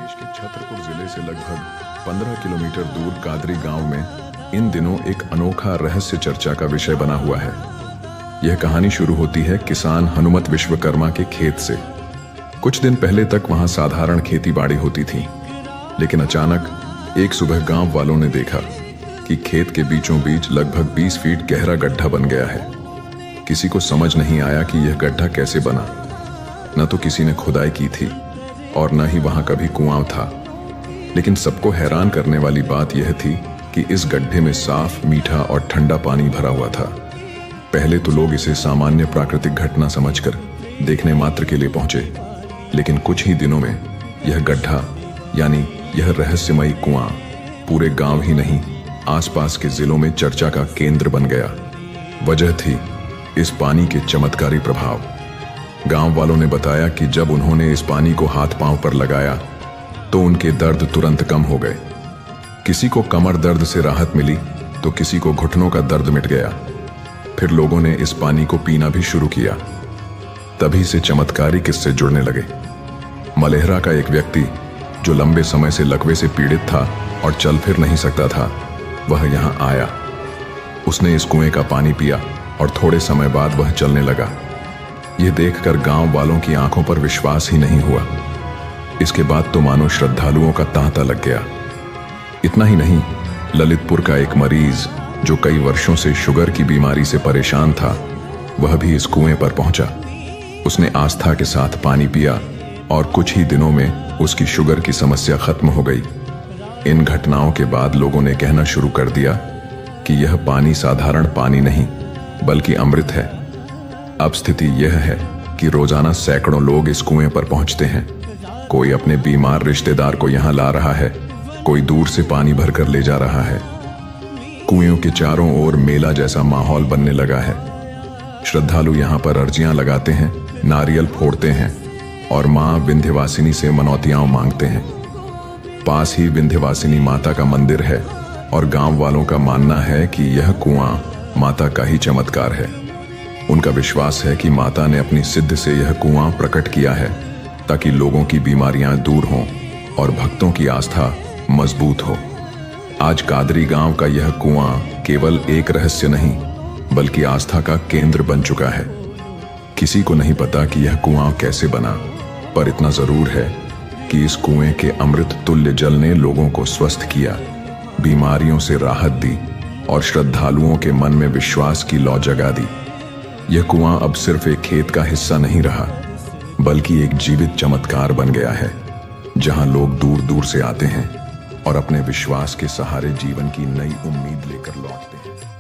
प्रदेश के छतरपुर जिले से लगभग 15 किलोमीटर दूर कादरी गांव में इन दिनों एक अनोखा रहस्य चर्चा का विषय बना हुआ है। यह कहानी शुरू होती है किसान हनुमत विश्वकर्मा के खेत से। कुछ दिन पहले तक वहां साधारण खेती बाड़ी होती थी, लेकिन अचानक एक सुबह गांव वालों ने देखा कि खेत के बीचों बीच लगभग 20 फीट गहरा गड्ढा बन गया है। किसी को समझ नहीं आया कि यह गड्ढा कैसे बना। न तो किसी ने खुदाई की थी और न ही वहां कभी कुआं था। लेकिन सबको हैरान करने वाली बात यह थी कि इस गड्ढे में साफ, मीठा और ठंडा पानी भरा हुआ था। पहले तो लोग इसे सामान्य प्राकृतिक घटना समझकर देखने मात्र के लिए पहुंचे, लेकिन कुछ ही दिनों में यह गड्ढा यानी यह रहस्यमयी कुआं पूरे गांव ही नहीं, आसपास के जिलों में चर्चा का केंद्र बन गया। वजह थी इस पानी के चमत्कारी प्रभाव। गांव वालों ने बताया कि जब उन्होंने इस पानी को हाथ पांव पर लगाया तो उनके दर्द तुरंत कम हो गए। किसी को कमर दर्द से राहत मिली तो किसी को घुटनों का दर्द मिट गया। फिर लोगों ने इस पानी को पीना भी शुरू किया। तभी से चमत्कारी किस्से जुड़ने लगे। मलेहरा का एक व्यक्ति जो लंबे समय से लकवे से पीड़ित था और चल फिर नहीं सकता था, वह यहां आया। उसने इस कुएं का पानी पिया और थोड़े समय बाद वह चलने लगा। यह देखकर गांव वालों की आंखों पर विश्वास ही नहीं हुआ। इसके बाद तो मानो श्रद्धालुओं का तांता लग गया। इतना ही नहीं, ललितपुर का एक मरीज जो कई वर्षों से शुगर की बीमारी से परेशान था, वह भी इस कुएं पर पहुंचा। उसने आस्था के साथ पानी पिया और कुछ ही दिनों में उसकी शुगर की समस्या खत्म हो गई। इन घटनाओं के बाद लोगों ने कहना शुरू कर दिया कि यह पानी साधारण पानी नहीं बल्कि अमृत है। अब स्थिति यह है कि रोजाना सैकड़ों लोग इस कुएं पर पहुंचते हैं। कोई अपने बीमार रिश्तेदार को यहां ला रहा है, कोई दूर से पानी भरकर ले जा रहा है। कुएं के चारों ओर मेला जैसा माहौल बनने लगा है। श्रद्धालु यहां पर अर्जियां लगाते हैं, नारियल फोड़ते हैं और मां विंध्यवासिनी से मनौतियां मांगते हैं। पास ही विंध्यवासिनी माता का मंदिर है और गांव वालों का मानना है कि यह कुआं माता का ही चमत्कार है। उनका विश्वास है कि माता ने अपनी सिद्ध से यह कुआं प्रकट किया है ताकि लोगों की बीमारियां दूर हों और भक्तों की आस्था मजबूत हो। आज कादरी गांव का यह कुआं केवल एक रहस्य नहीं बल्कि आस्था का केंद्र बन चुका है। किसी को नहीं पता कि यह कुआं कैसे बना, पर इतना जरूर है कि इस कुएं के अमृत तुल्य जल ने लोगों को स्वस्थ किया, बीमारियों से राहत दी और श्रद्धालुओं के मन में विश्वास की लौ जगा दी। यह कुआं अब सिर्फ एक खेत का हिस्सा नहीं रहा बल्कि एक जीवित चमत्कार बन गया है, जहां लोग दूर दूर से आते हैं और अपने विश्वास के सहारे जीवन की नई उम्मीद लेकर लौटते हैं।